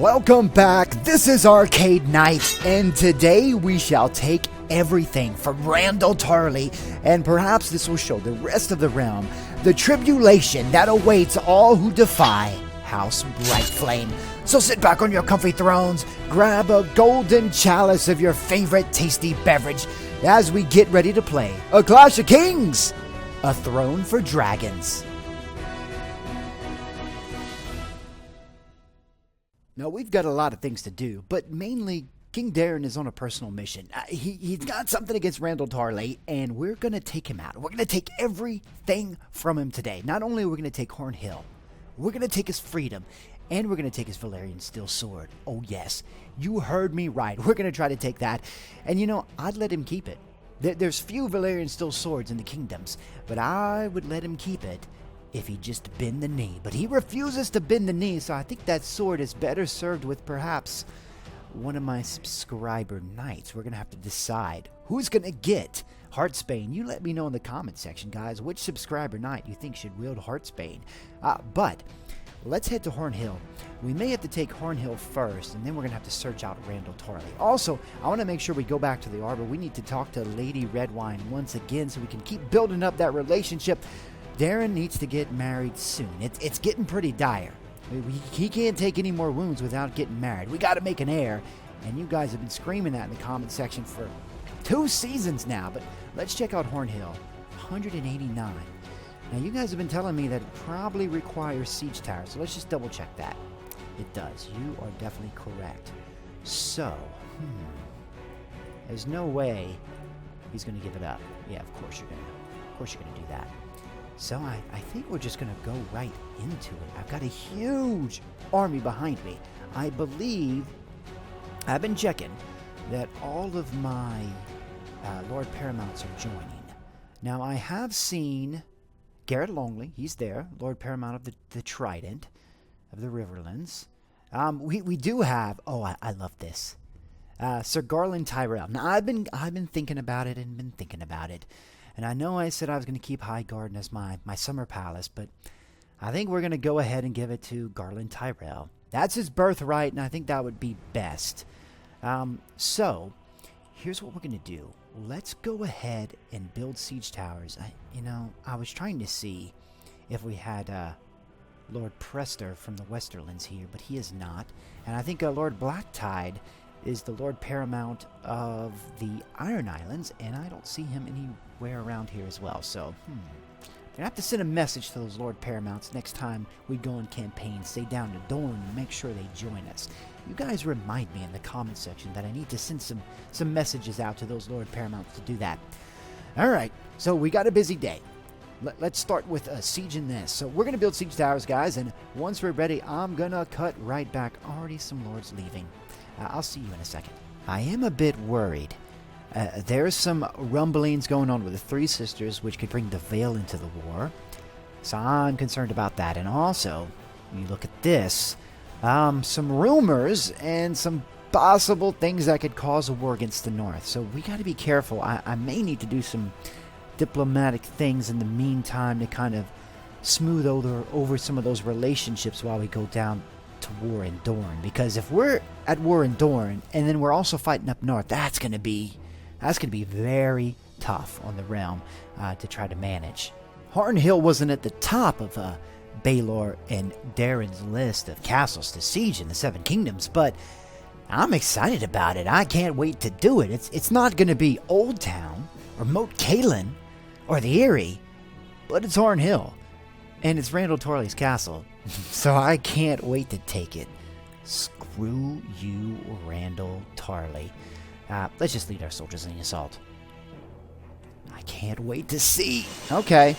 Welcome back, this is ArcadeKnight, and today we shall take everything from Randyll Tarly, and perhaps this will show the rest of the realm the tribulation that awaits all who defy House Brightflame. So sit back on your comfy thrones, grab a golden chalice of your favorite tasty beverage as we get ready to play A Clash of Kings, A Throne for Dragons. Now, we've got a lot of things to do, but mainly King Daeron is on a personal mission. He's got something against Randyll Tarly, and we're going to take him out. We're going to take everything from him today. Not only are we going to take Horn Hill, we're going to take his freedom, and we're going to take his Valyrian Steel Sword. Oh, yes, you heard me right. We're going to try to take that, and you know, I'd let him keep it. There's few Valyrian Steel Swords in the kingdoms, but I would let him keep it if he just bend the knee. But he refuses to bend the knee, so I think that sword is better served with perhaps one of my subscriber knights. We're going to have to decide who's going to get Heartsbane. You let me know in the comment section, guys, which subscriber knight you think should wield Heartsbane. But let's head to Horn Hill. We may have to take Horn Hill first, and then we're going to have to search out Randyll Tarly. Also, I want to make sure we go back to the Arbor. We need to talk to Lady Redwine once again so we can keep building up that relationship. Daeron needs to get married soon. It's getting pretty dire. He can't take any more wounds without getting married. We got to make an heir, and you guys have been screaming that in the comment section for 2 seasons now. But let's check out Horn Hill, 189. Now, you guys have been telling me that it probably requires siege towers, so let's just double check that. It does. You are definitely correct. So, there's no way he's going to give it up. Yeah, of course you're going to do that. So I think we're just going to go right into it. I've got a huge army behind me. I believe, I've been checking, that all of my Lord Paramounts are joining. Now, I have seen Garrett Longley. He's there, Lord Paramount of the Trident, of the Riverlands. We do have, I love this, Sir Garland Tyrell. Now, I've been thinking about it and been thinking about it. And I know I said I was going to keep Highgarden as my summer palace, but I think we're going to go ahead and give it to Garland Tyrell. That's his birthright, and I think that would be best. So, here's what we're going to do. Let's go ahead and build siege towers. I was trying to see if we had Lord Prester from the Westerlands here, but he is not. And I think Lord Blacktide is the Lord Paramount of the Iron Islands, and I don't see him anywhere around here as well. So, I have to send a message to those Lord Paramounts next time we go on campaign. Stay down to Daeron and make sure they join us. You guys remind me in the comment section that I need to send some messages out to those Lord Paramounts to do that. Alright, so we got a busy day. Let's start with sieging this. So we're going to build siege towers, guys, and once we're ready, I'm going to cut right back. Already some lords leaving. I'll see you in a second. I am a bit worried. There's some rumblings going on with the Three Sisters, which could bring the Vale into the war. So I'm concerned about that. And also, when you look at this, some rumors and some possible things that could cause a war against the North. So we got to be careful. I may need to do some diplomatic things in the meantime to kind of smooth over some of those relationships while we go down to war in Dorne. Because if we're at war in Dorne and then we're also fighting up north, that's going to be very tough on the realm to try to manage. Horn Hill wasn't at the top of Baelor and Daeron's list of castles to siege in the Seven Kingdoms, but I'm excited about it. I can't wait to do it. It's not going to be Old Town or Moat Cailin or the Eyrie, but it's Horn Hill, and it's Randyll Tarly's castle. So I can't wait to take it. Screw you, Randyll Tarly. Let's just lead our soldiers in the assault. I can't wait to see. Okay.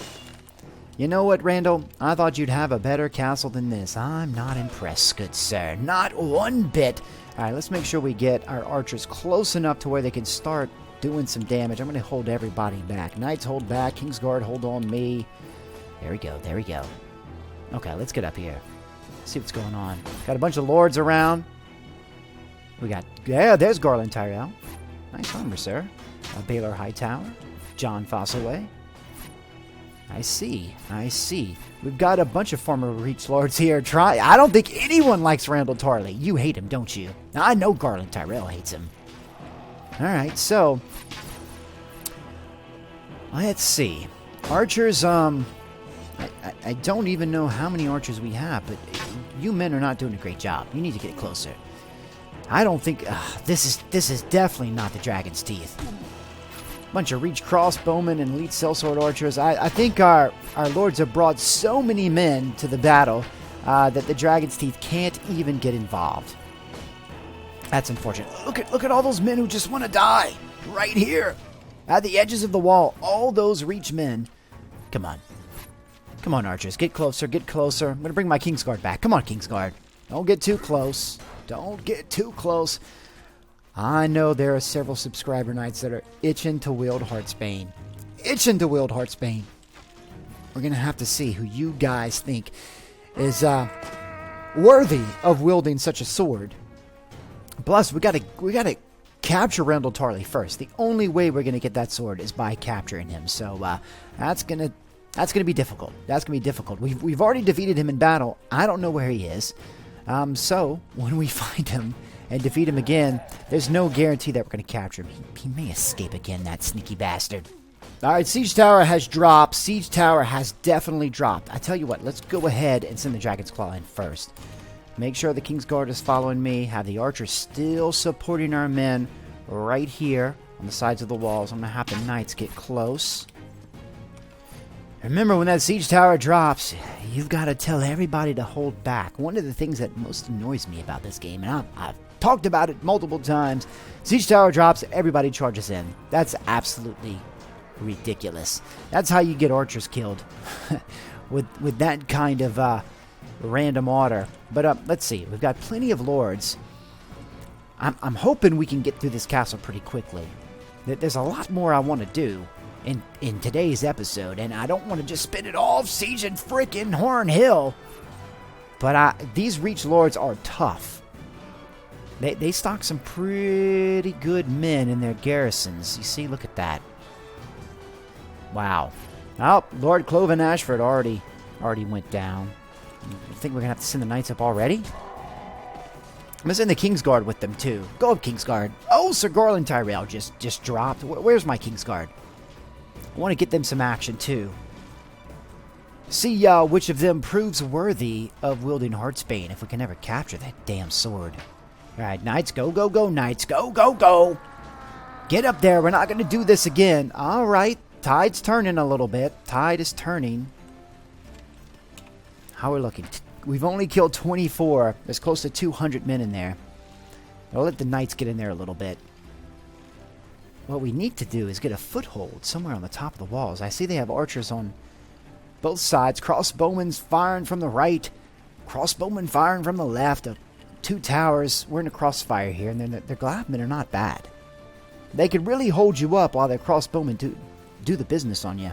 You know what, Randall? I thought you'd have a better castle than this. I'm not impressed, good sir. Not one bit. Alright, let's make sure we get our archers close enough to where they can start doing some damage. I'm going to hold everybody back. Knights hold back. Kingsguard hold on me. There we go. There we go. Okay, let's get up here. See what's going on. Got a bunch of lords around. We got... Yeah, there's Garland Tyrell. Nice armor, sir. Baelor Hightower. John Fosselway. I see. I see. We've got a bunch of former Reach Lords here. I don't think anyone likes Randyll Tarly. You hate him, don't you? Now, I know Garland Tyrell hates him. Alright, so... let's see. Archers, I don't even know how many archers we have, but you men are not doing a great job. You need to get closer. I don't think... this is definitely not the Dragon's Teeth. Bunch of Reach crossbowmen and elite sellsword archers. I think our lords have brought so many men to the battle that the Dragon's Teeth can't even get involved. That's unfortunate. Look at all those men who just want to die right here at the edges of the wall. All those Reach men. Come on. Come on, archers. Get closer. Get closer. I'm going to bring my Kingsguard back. Come on, Kingsguard. Don't get too close. Don't get too close. I know there are several subscriber knights that are itching to wield Heartsbane. Itching to wield Heartsbane. We're going to have to see who you guys think is worthy of wielding such a sword. Plus, we gotta capture Randyll Tarly first. The only way we're going to get that sword is by capturing him. So that's gonna be difficult. That's gonna be difficult. We've already defeated him in battle. I don't know where he is. So when we find him and defeat him again, there's no guarantee that we're going to capture him. He may escape again, that sneaky bastard. Alright, Siege Tower has dropped. Siege Tower has definitely dropped. I tell you what, let's go ahead and send the Dragon's Claw in first. Make sure the Kingsguard is following me. Have the archers still supporting our men right here on the sides of the walls. I'm going to have the knights get close. Remember, when that Siege Tower drops, you've got to tell everybody to hold back. One of the things that most annoys me about this game, and I've talked about it multiple times, Siege Tower drops, everybody charges in. That's absolutely ridiculous. That's how you get archers killed, with that kind of random order. But let's see, we've got plenty of lords. I'm hoping we can get through this castle pretty quickly. There's a lot more I want to do in today's episode, and I don't want to just spend it all sieging frickin' Horn Hill. But these Reach Lords are tough. They stock some pretty good men in their garrisons. You see, look at that. Wow. Oh, Lord Cloven Ashford already went down. I think we're going to have to send the knights up already. I'm going to send the Kingsguard with them, too. Go up, Kingsguard. Oh, Sir Garland Tyrell just dropped. Where's my Kingsguard? I want to get them some action, too. See which of them proves worthy of wielding Heartsbane if we can ever capture that damn sword. Alright, knights, go, go, go, knights. Go, go, go. Get up there. We're not going to do this again. Alright, tide's turning a little bit. Tide is turning. How are we looking? We've only killed 24. There's close to 200 men in there. I'll let the knights get in there a little bit. What we need to do is get a foothold somewhere on the top of the walls. I see they have archers on both sides. Crossbowmen firing from the right. Crossbowmen firing from the left. Two towers. We're in a crossfire here, and their glaivemen are not bad. They could really hold you up while their crossbowmen do the business on you.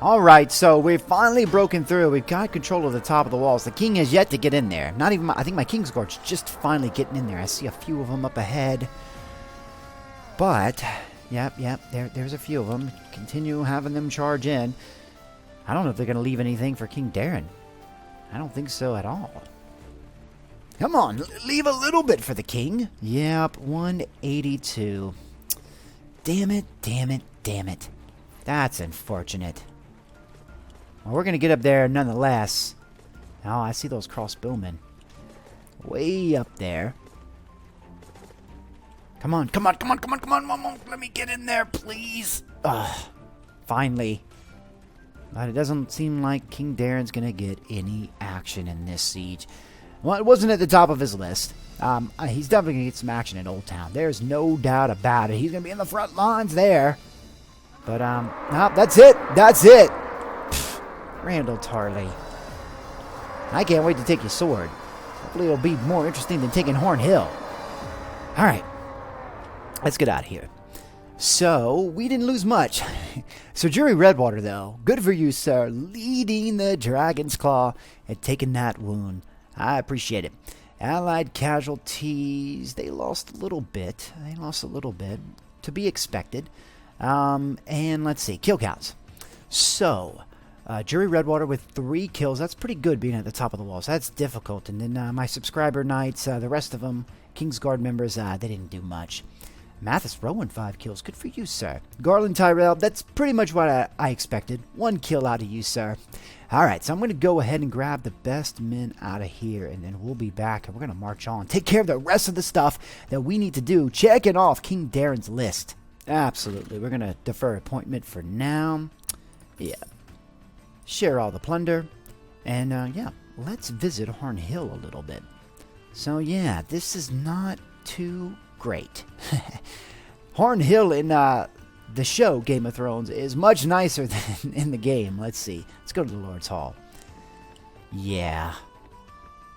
Alright, so we've finally broken through. We've got control of the top of the walls. The king has yet to get in there. Not even I think my Kingsguard's just finally getting in there. I see a few of them up ahead. But, yep, there's a few of them. Continue having them charge in. I don't know if they're going to leave anything for King Daeron. I don't think so at all. Come on, leave a little bit for the king. Yep, 182. Damn it, damn it, damn it. That's unfortunate. Well, we're going to get up there nonetheless. Oh, I see those crossbowmen. Way up there. Come on, come on, come on, come on, come on, come on. Let me get in there, please. Ugh, finally. But it doesn't seem like King Daeron's going to get any action in this siege. Well, it wasn't at the top of his list. He's definitely going to get some action in Old Town. There's no doubt about it. He's going to be in the front lines there. But, no, that's it. That's it. Pfft, Randyll Tarly. I can't wait to take your sword. Hopefully it'll be more interesting than taking Horn Hill. Alright. Let's get out of here. So, we didn't lose much. Sir Jury Redwater, though. Good for you, sir. Leading the Dragon's Claw and taking that wound. I appreciate it. Allied casualties. They lost a little bit. They lost a little bit. To be expected. And let's see. Kill counts. So, Jury Redwater with 3 kills. That's pretty good being at the top of the wall. So that's difficult. And then my subscriber knights, the rest of them, Kingsguard members, they didn't do much. Mathis Rowan, 5 kills. Good for you, sir. Garland Tyrell, that's pretty much what I expected. 1 kill out of you, sir. Alright, so I'm going to go ahead and grab the best men out of here, and then we'll be back, and we're going to march on. Take care of the rest of the stuff that we need to do. Checking off King Daeron's list. Absolutely. We're going to defer appointment for now. Yeah. Share all the plunder. And, yeah, let's visit Horn Hill a little bit. So, yeah, this is not too great. Horn Hill in the show Game of Thrones is much nicer than in the game. Let's see. Let's go to the Lord's Hall. Yeah.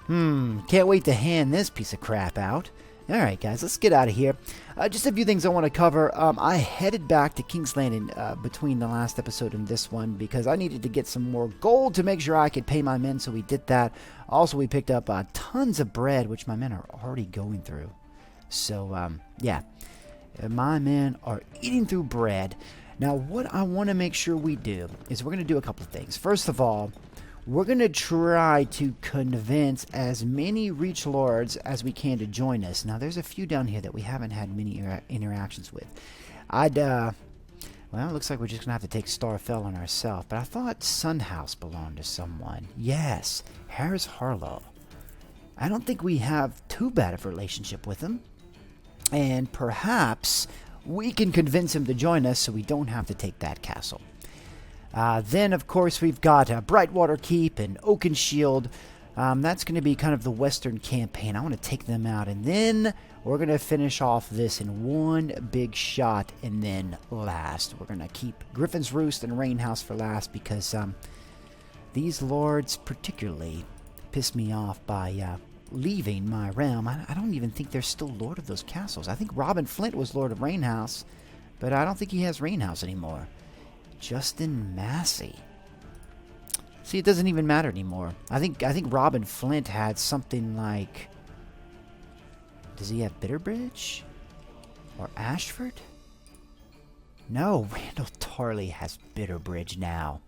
Can't wait to hand this piece of crap out. Alright, guys, let's get out of here. Just a few things I want to cover. I headed back to King's Landing between the last episode and this one because I needed to get some more gold to make sure I could pay my men, so we did that. Also, we picked up tons of bread, which my men are already going through. So, yeah. My men are eating through bread. Now, what I want to make sure we do is we're going to do a couple of things. First of all, we're going to try to convince as many Reach Lords as we can to join us. Now, there's a few down here that we haven't had many interactions with. well, it looks like we're just going to have to take Starfell on ourselves. But I thought Sunhouse belonged to someone. Yes, Harris Harlow. I don't think we have too bad of a relationship with him. And perhaps we can convince him to join us so we don't have to take that castle. Then, of course, we've got Brightwater Keep and Oakenshield. That's going to be kind of the Western campaign. I want to take them out. And then we're going to finish off this in one big shot. And then last, we're going to keep Griffin's Roost and Rain House for last because these lords particularly piss me off by leaving my realm. I don't even think they're still lord of those castles. I think Robin Flint was lord of Rainhouse, but I don't think he has Rainhouse anymore. Justin Massey. See, it doesn't even matter anymore. I think Robin Flint had something like... Does he have Bitterbridge? Or Ashford? No, Randyll Tarly has Bitterbridge now.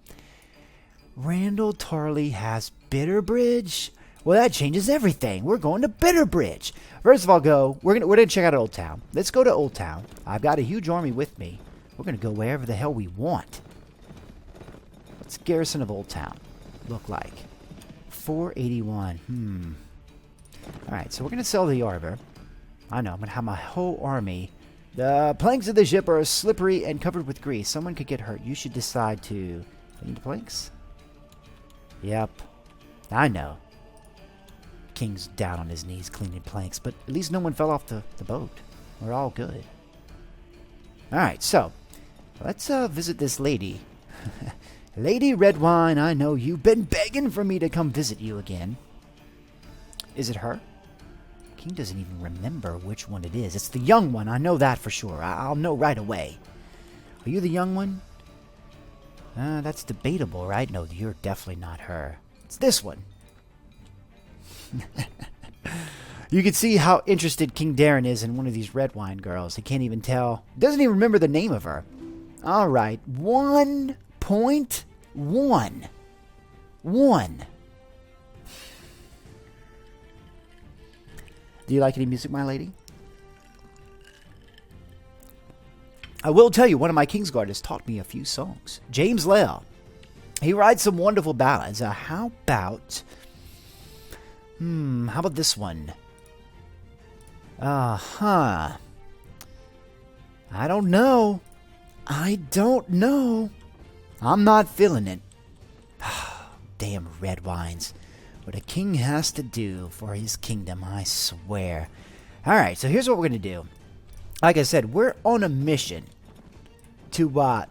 Randyll Tarly has Bitterbridge? Well, that changes everything. We're going to Bitterbridge. First of all, we're gonna check out Old Town. Let's go to Old Town. I've got a huge army with me. We're gonna go wherever the hell we want. What's the garrison of Old Town look like? 481. Alright, so we're gonna sell the Arbor. I know, I'm gonna have my whole army. The planks of the ship are slippery and covered with grease. Someone could get hurt. You should decide to clean the planks. Yep. I know. King's down on his knees cleaning planks, but at least no one fell off the boat. We're all good. Alright, so let's visit this lady. Lady Redwine, I know you've been begging for me to come visit you again. Is it her? King doesn't even remember which one it is. It's the young one, I know that for sure. I'll know right away. Are you the young one? That's debatable, right? No, you're definitely not her. It's this one. You can see how interested King Daeron is in one of these Redwine girls. He can't even tell. Doesn't even remember the name of her. Alright, 1.1. 1. Do you like any music, my lady? I will tell you, one of my Kingsguard has taught me a few songs. James Lell. He writes some wonderful ballads. How about this one? I don't know. I'm not feeling it. Damn red wines. What a king has to do for his kingdom, I swear. Alright, so here's what we're going to do. Like I said, we're on a mission to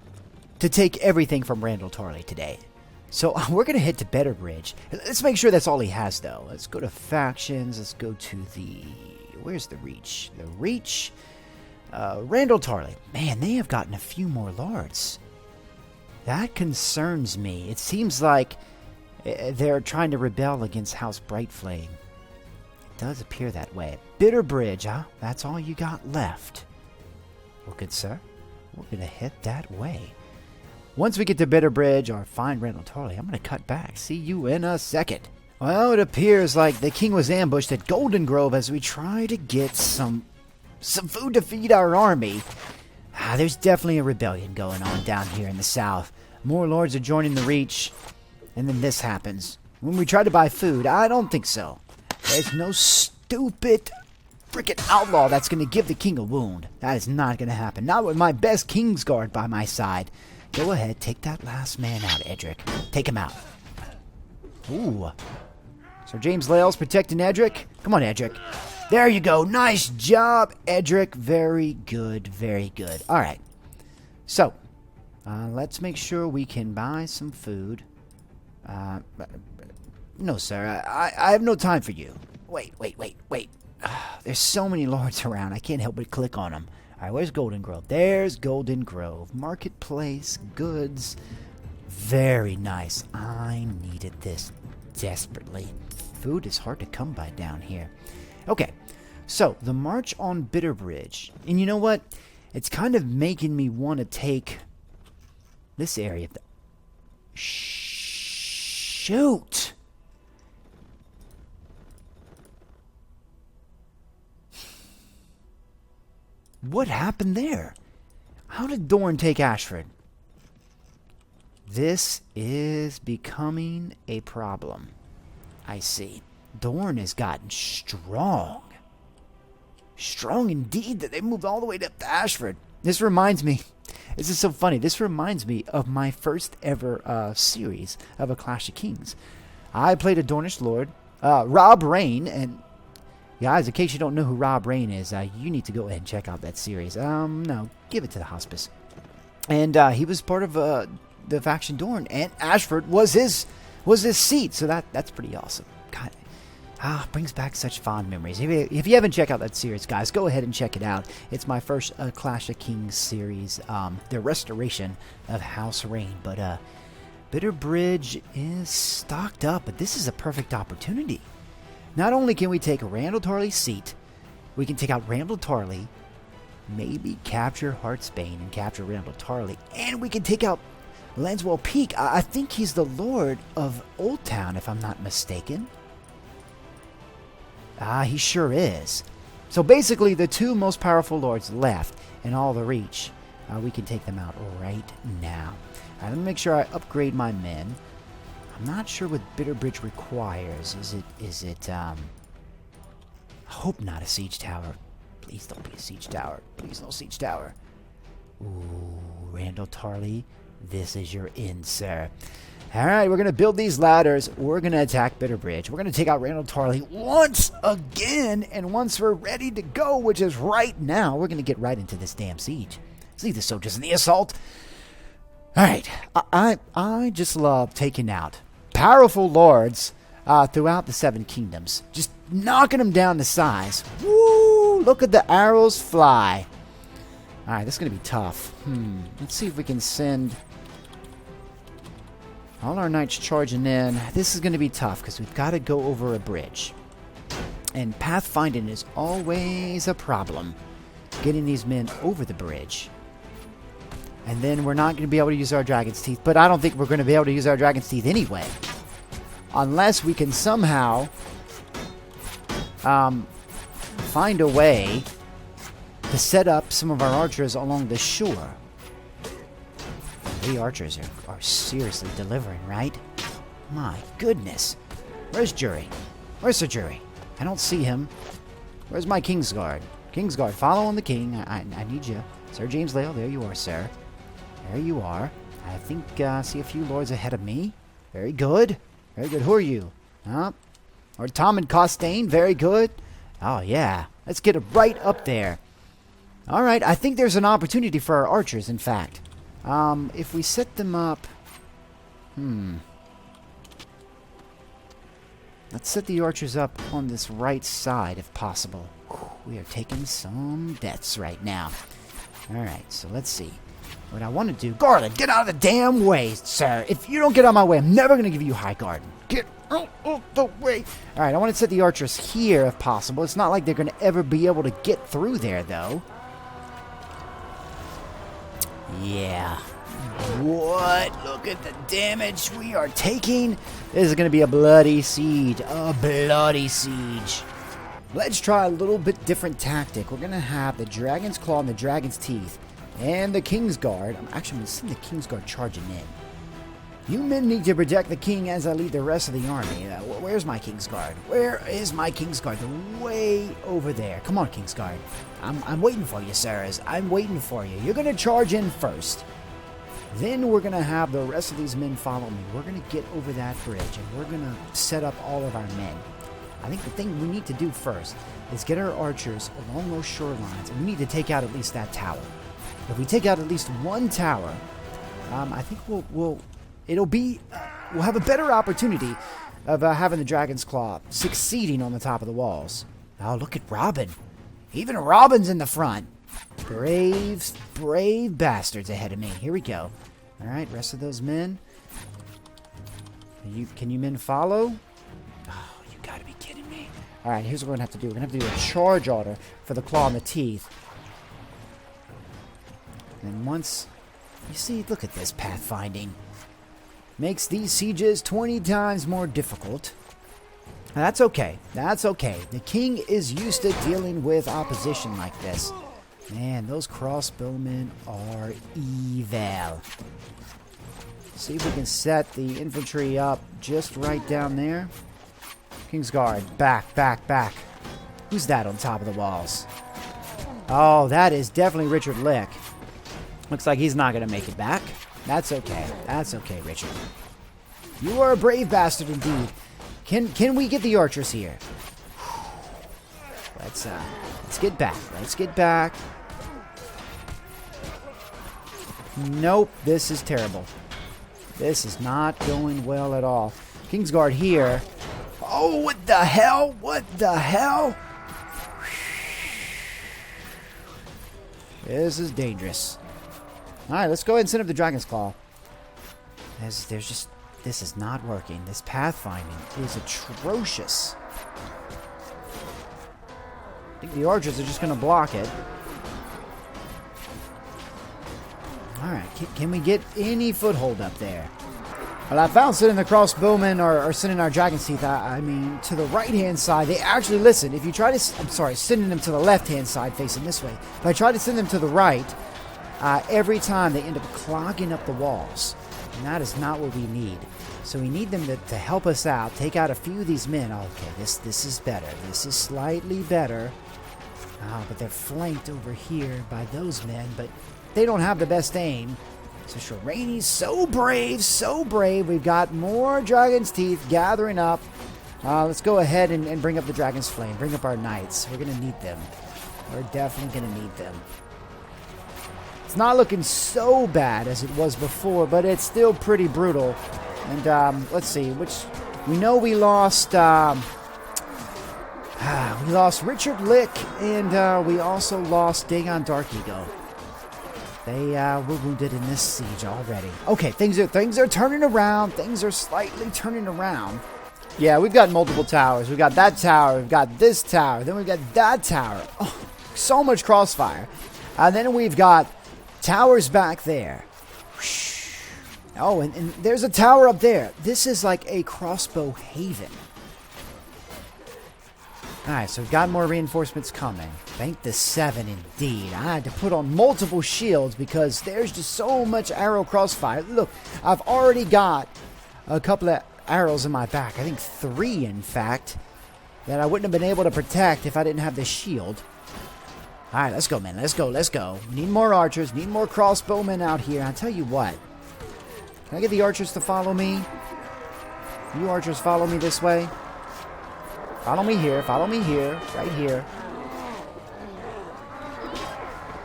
take everything from Randyll Tarly today. So we're going to head to Bitterbridge. Let's make sure that's all he has, though. Let's go to factions. Let's go to the... Where's the Reach? The Reach. Randyll Tarly. Man, they have gotten a few more lords. That concerns me. It seems like they're trying to rebel against House Brightflame. It does appear that way. Bitterbridge, huh? That's all you got left. Well, good sir. We're going to head that way. Once we get to Bitterbridge or find Randyll Tarly, I'm going to cut back. See you in a second. Well, it appears like the king was ambushed at Golden Grove as we try to get some food to feed our army. There's definitely a rebellion going on down here in the south. More lords are joining the Reach, and then this happens. When we try to buy food, I don't think so. There's no stupid freaking outlaw that's going to give the king a wound. That is not going to happen. Not with my best Kingsguard by my side. Go ahead, take that last man out, Edric. Take him out. Ooh. Sir James Lale's protecting Edric. Come on, Edric. There you go. Nice job, Edric. Very good, very good. All right. So, let's make sure we can buy some food. No, sir. I have no time for you. Wait. There's so many lords around. I can't help but click on them. All right, where's Golden Grove? There's Golden Grove. Marketplace, goods. Very nice. I needed this desperately. Food is hard to come by down here. Okay, so the march on Bitterbridge. And you know what? It's kind of making me want to take this area. Shoot! What happened there? How did Daeron take Ashford? This is becoming a problem. I see. Daeron has gotten strong. Strong indeed that they moved all the way up to Ashford. This reminds me, this is so funny, this reminds me of my first ever series of A Clash of Kings. I played a Dornish lord, Rob Rain, and guys, in case you don't know who Rob Rain is, you need to go ahead and check out that series. No, give it to the hospice. And he was part of the faction Daeron, and Ashford was his seat, so that's pretty awesome. God, brings back such fond memories. If you haven't checked out that series, guys, go ahead and check it out. It's my first Clash of Kings series, the restoration of House Rain. But Bitterbridge is stocked up, but this is a perfect opportunity. Not only can we take Randyll Tarly's seat, we can take out Randyll Tarly, maybe capture Heartsbane and capture Randyll Tarly, and we can take out Lanswell Peak. I think he's the Lord of Old Town, if I'm not mistaken. He sure is. So basically, the two most powerful lords left in all the Reach. We can take them out right now. Let me make sure I upgrade my men. I'm not sure what Bitterbridge requires. Is it, I hope not a siege tower. Please don't be a siege tower. Please no siege tower. Ooh, Randyll Tarly, this is your in, sir. Alright, we're going to build these ladders. We're going to attack Bitterbridge. We're going to take out Randyll Tarly once again. And once we're ready to go, which is right now, we're going to get right into this damn siege. Let's leave the soldiers in the assault. Alright, I just love taking out powerful lords throughout the Seven Kingdoms. Just knocking them down to size. Woo! Look at the arrows fly. Alright, this is going to be tough. Let's see if we can send all our knights charging in. This is going to be tough because we've got to go over a bridge. And pathfinding is always a problem. Getting these men over the bridge. And then we're not going to be able to use our Dragon's Teeth. But I don't think we're going to be able to use our Dragon's Teeth anyway. Unless we can somehow find a way to set up some of our archers along the shore. The archers are seriously delivering, right? My goodness. Where's Jury? Where's Sir Jury? I don't see him. Where's my Kingsguard? Kingsguard, follow on the king. I need you. Sir James Lale, there you are, sir. There you are. I think, see a few lords ahead of me. Very good. Very good. Who are you? Or Tom and Costain. Very good. Oh, yeah. Let's get it right up there. All right. I think there's an opportunity for our archers, in fact. If we set them up... Let's set the archers up on this right side, if possible. We are taking some deaths right now. Alright, so let's see. What I want to do... Garland, get out of the damn way, sir! If you don't get out of my way, I'm never going to give you high garden. Get out of the way! Alright, I want to set the archers here, if possible. It's not like they're going to ever be able to get through there, though. Yeah. What? Look at the damage we are taking. This is going to be a bloody siege. A bloody siege. Let's try a little bit different tactic. We're going to have the Dragon's Claw and the Dragon's Teeth and the King's Guard. I'm actually going to send the King's Guard charging in. You men need to protect the king as I lead the rest of the army. Where's my King's Guard? Where is my King's Guard? They're way over there. Come on, King's Guard. I'm waiting for you, sirs. I'm waiting for you. You're going to charge in first. Then we're going to have the rest of these men follow me. We're going to get over that bridge, and we're going to set up all of our men. I think the thing we need to do first is get our archers along those shorelines, and we need to take out at least that tower. If we take out at least one tower, I think we'll have a better opportunity of having the Dragon's Claw succeeding on the top of the walls. Oh, look at Robin. Even Robin's in the front. Brave bastards ahead of me. Here we go. All right, rest of those men. Can you men follow? Oh, you gotta be kidding me. All right, here's what we're gonna have to do. We're gonna have to do a charge order for the Claw and the Teeth. And once you see, look at this pathfinding. Makes these sieges 20 times more difficult. Now, that's okay. That's okay. The king is used to dealing with opposition like this. Man, those crossbowmen are evil. See if we can set the infantry up just right down there. King's Guard, back, back, back. Who's that on top of the walls? Oh, that is definitely Richard Lick. Looks like he's not going to make it back. That's okay. That's okay, Richard. You are a brave bastard indeed. Can we get the archers here? Let's get back. Let's get back. Nope, this is terrible. This is not going well at all. King's Guard here. Oh, what the hell? What the hell? This is dangerous. Alright, let's go ahead and send up the Dragon's Claw. This is not working. This pathfinding is atrocious. I think the archers are just going to block it. Alright, can we get any foothold up there? Well, I found sending the crossbowmen or sending our Dragon's Teeth, I mean, to the right-hand side, they actually listen. If you try to, I'm sorry, sending them to the left-hand side facing this way. If I try to send them to the right, every time they end up clogging up the walls. And that is not what we need. So we need them to help us out, take out a few of these men. Okay, this is better. This is slightly better. Oh, but they're flanked over here by those men, but they don't have the best aim. So Shirani's so brave, so brave. We've got more Dragon's Teeth gathering up. Let's go ahead and bring up the Dragon's Flame. Bring up our knights. We're going to need them. We're definitely going to need them. It's not looking so bad as it was before, but it's still pretty brutal. And let's see, we know we lost Richard Lick, and we also lost Daeron Dark Eagle. They were wounded in this siege already. Okay, things are turning around. Things are slightly turning around. Yeah, we've got multiple towers. We've got that tower. We've got this tower. Then we've got that tower. Oh, so much crossfire. And then we've got towers back there. Oh, and there's a tower up there. This is like a crossbow haven. Alright, so we've got more reinforcements coming. Thank the 7 indeed. I had to put on multiple shields because there's just so much arrow crossfire. Look, I've already got a couple of arrows in my back. I think 3, in fact, that I wouldn't have been able to protect if I didn't have this shield. Alright, let's go, man. Let's go, let's go. We need more archers. Need more crossbowmen out here. I'll tell you what. Can I get the archers to follow me? You archers follow me this way. Follow me here. Follow me here. Right here.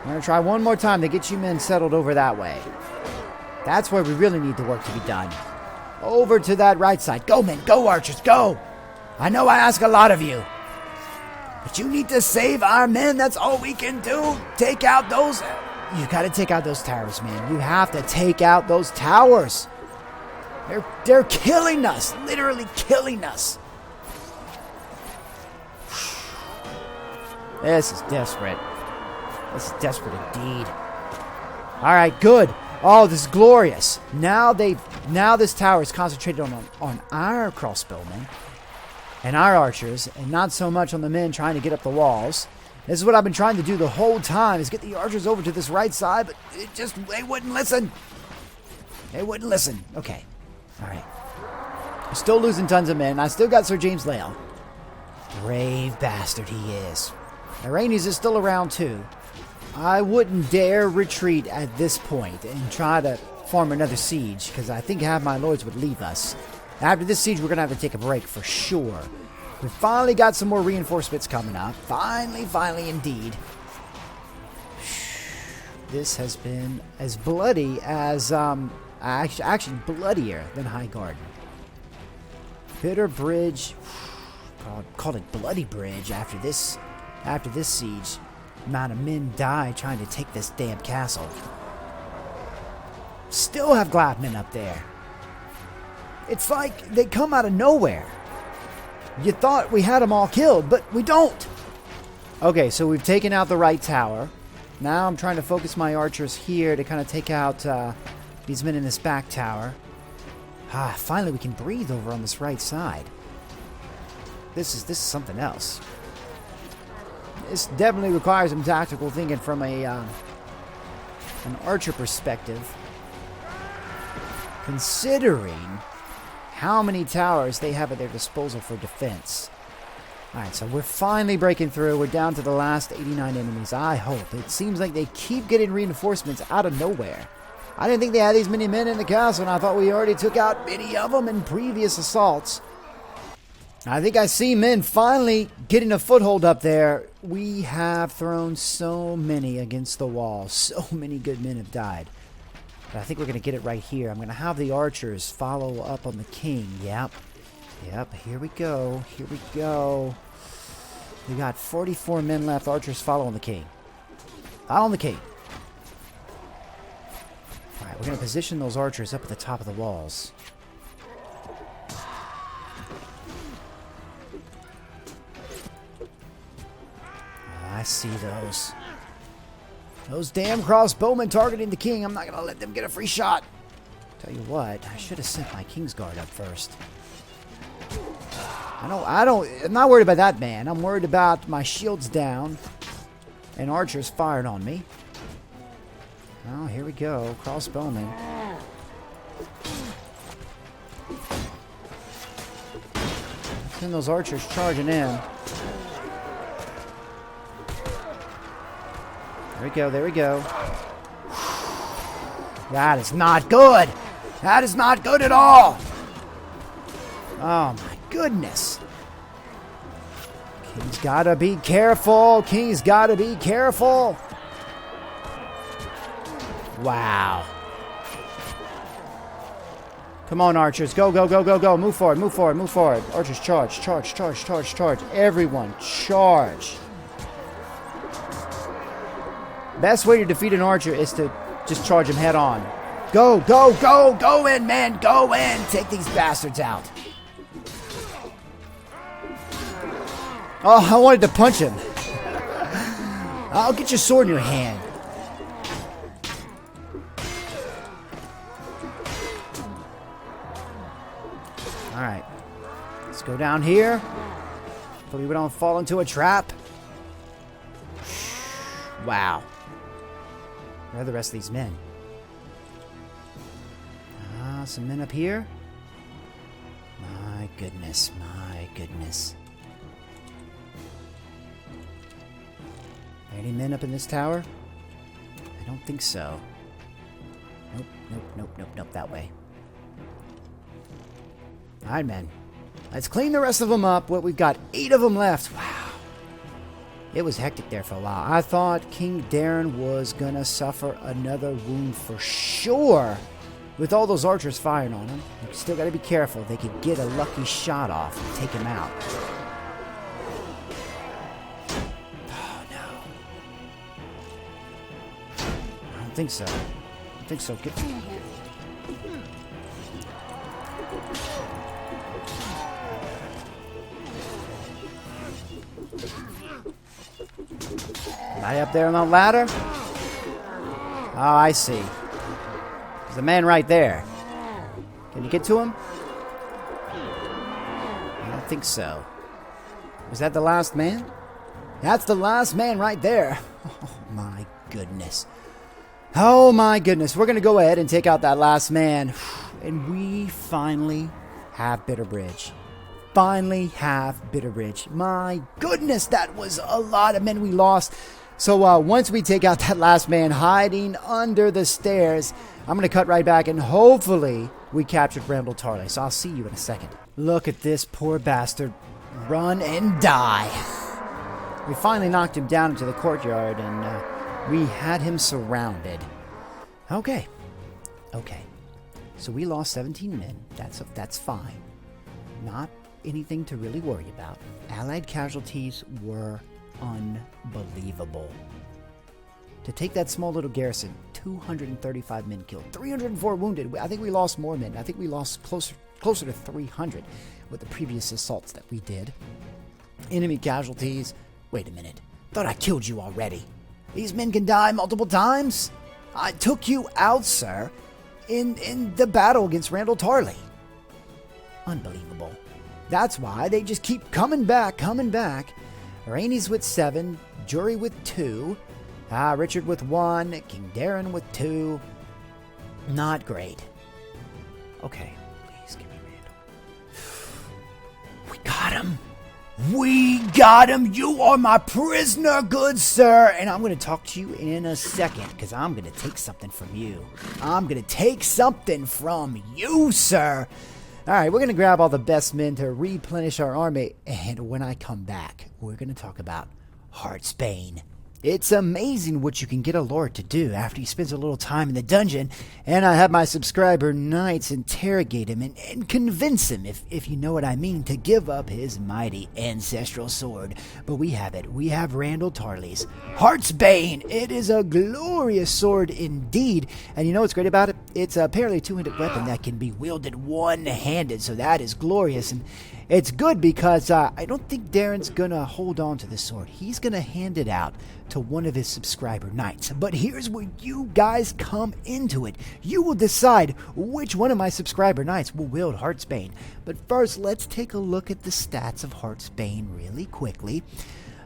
I'm going to try one more time to get you men settled over that way. That's where we really need the work to be done. Over to that right side. Go, men. Go, archers. Go. I know I ask a lot of you. But you need to save our men. That's all we can do. Take out those... You got to take out those towers, man. You have to take out those towers. They're killing us. Literally killing us. This is desperate. This is desperate indeed. All right, good. Oh, this is glorious. Now this tower is concentrated on our crossbowmen and our archers, and not so much on the men trying to get up the walls. This is what I've been trying to do the whole time, is get the archers over to this right side, but they wouldn't listen. They wouldn't listen. Okay. All right. Still losing tons of men. I still got Sir James Lale. Brave bastard he is. Iranians is still around too. I wouldn't dare retreat at this point and try to form another siege, because I think half my lords would leave us. After this siege, we're going to have to take a break for sure. We finally got some more reinforcements coming up. Finally indeed. This has been as bloody as, actually bloodier than High Garden. Bitterbridge, called it Bloody Bridge after this siege. Amount of men died trying to take this damn castle. Still have Gladmen up there. It's like they come out of nowhere. You thought we had them all killed, but we don't. Okay, so we've taken out the right tower. Now I'm trying to focus my archers here to kind of take out these men in this back tower. Finally we can breathe over on this right side. This is something else. This definitely requires some tactical thinking from an archer perspective, considering how many towers they have at their disposal for defense. Alright, so we're finally breaking through. We're down to the last 89 enemies. I hope. It seems like they keep getting reinforcements out of nowhere. I didn't think they had these many men in the castle, and I thought we already took out many of them in previous assaults. I think I see men finally getting a foothold up there. We have thrown so many against the wall. So many good men have died. But I think we're going to get it right here. I'm going to have the archers follow up on the king. Yep, here we go. We got 44 men left. Archers following the king. Following the king. Alright, we're going to position those archers up at the top of the walls. I see those. Those damn crossbowmen targeting the king. I'm not going to let them get a free shot. Tell you what, I should have sent my Kingsguard up first. I'm not worried about that man. I'm worried about my shields down and archers fired on me. Oh, here we go. Crossbowmen. Send those archers charging in. There we go. That is not good. That is not good at all. Oh my goodness. King's gotta be careful. King's gotta be careful. Wow. Come on, archers. Go. Move forward. Archers, charge. Everyone, charge. Best way to defeat an archer is to just charge him head on. Go in, man, go in. Take these bastards out. Oh, I wanted to punch him. I'll get your sword in your hand. Alright. Let's go down here. Hopefully we don't fall into a trap. Wow. Where are the rest of these men? Some men up here. My goodness. Any men up in this tower? I don't think so. Nope, that way. Alright, men. Let's clean the rest of them up. We've got 8 of them left. Wow. It was hectic there for a while. I thought King Daeron was gonna suffer another wound for sure. With all those archers firing on him. You still gotta be careful. They could get a lucky shot off and take him out. Oh no. I don't think so. Get... Am I up there on that ladder? Oh, I see. There's a man right there. Can you get to him? I don't think so. Was that the last man? That's the last man right there. Oh, my goodness. Oh, my goodness. We're going to go ahead and take out that last man. And we finally have Bitterbridge. Finally have Bitterbridge. My goodness, that was a lot of men we lost. So once we take out that last man hiding under the stairs, I'm going to cut right back and hopefully we captured Randyll Tarly. So I'll see you in a second. Look at this poor bastard run and die. We finally knocked him down into the courtyard and we had him surrounded. Okay. So we lost 17 men. That's fine. Not anything to really worry about. Allied casualties were unbelievable. To take that small little garrison, 235 men killed, 304 wounded. I think we lost more men. I think we lost closer to 300 with the previous assaults that we did. Enemy casualties. Wait a minute. Thought I killed you already. These men can die multiple times. I took you out, sir, in the battle against Randyll Tarly. Unbelievable. That's why they just keep coming back. Rainey's with 7, Jury with 2, Richard with 1, King Daeron with 2. Not great. Okay, please give me Randall. We got him! You are my prisoner, good sir! And I'm going to talk to you in a second, because I'm going to take something from you. Sir! Alright, we're going to grab all the best men to replenish our army, and when I come back, we're going to talk about Heartsbane. It's amazing what you can get a lord to do after he spends a little time in the dungeon, and I have my subscriber knights interrogate him and convince him, if you know what I mean, to give up his mighty ancestral sword. But we have it. We have Randyll Tarly's Heartsbane. It is a glorious sword indeed, and you know what's great about it? It's apparently a two-handed weapon that can be wielded one-handed, so that is glorious, and it's good because I don't think Daeron's going to hold on to the sword. He's going to hand it out to one of his subscriber knights. But here's where you guys come into it. You will decide which one of my subscriber knights will wield Heartsbane. But first, let's take a look at the stats of Heartsbane really quickly.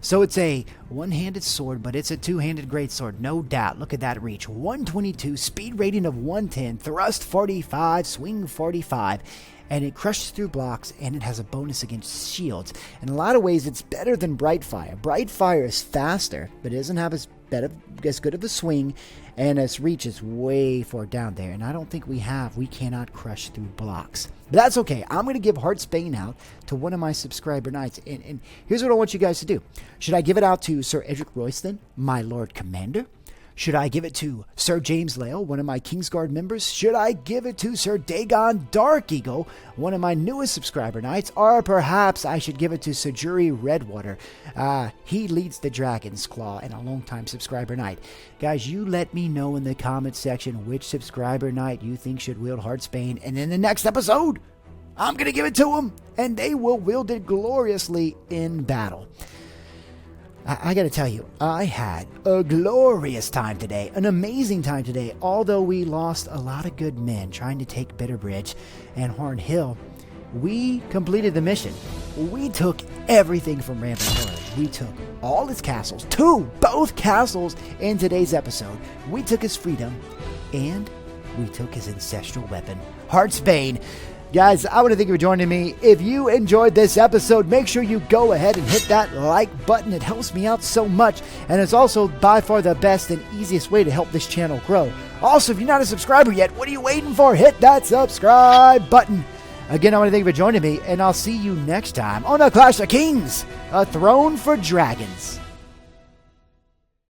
So it's a one-handed sword, but it's a two-handed greatsword, no doubt. Look at that reach. 122, speed rating of 110, thrust 45, swing 45. And it crushes through blocks, and it has a bonus against shields. In a lot of ways, it's better than Brightfire. Brightfire is faster, but it doesn't have as good of a swing, and its reach is way far down there. And I don't think we cannot crush through blocks. But that's okay. I'm going to give Heartsbane out to one of my subscriber knights. And here's what I want you guys to do. Should I give it out to Sir Edric Royston, my Lord Commander? Should I give it to Sir James Lale, one of my Kingsguard members? Should I give it to Sir Dagon Dark Eagle, one of my newest subscriber knights? Or perhaps I should give it to Sir Jury Redwater. He leads the Dragon's Claw and a longtime subscriber knight. Guys, you let me know in the comment section which subscriber knight you think should wield Heartsbane. And in the next episode, I'm going to give it to them, and they will wield it gloriously in battle. I got to tell you, I had a glorious time today, an amazing time today. Although we lost a lot of good men trying to take Bitterbridge and Horn Hill, we completed the mission. We took everything from Randyll Tarly. We took all his castles, both castles in today's episode. We took his freedom, and we took his ancestral weapon, Heartsbane. Guys, I want to thank you for joining me. If you enjoyed this episode, make sure you go ahead and hit that like button. It helps me out so much, and it's also by far the best and easiest way to help this channel grow. Also, if you're not a subscriber yet, what are you waiting for? Hit that subscribe button. Again, I want to thank you for joining me, and I'll see you next time on A Clash of Kings, A Throne for Dragons.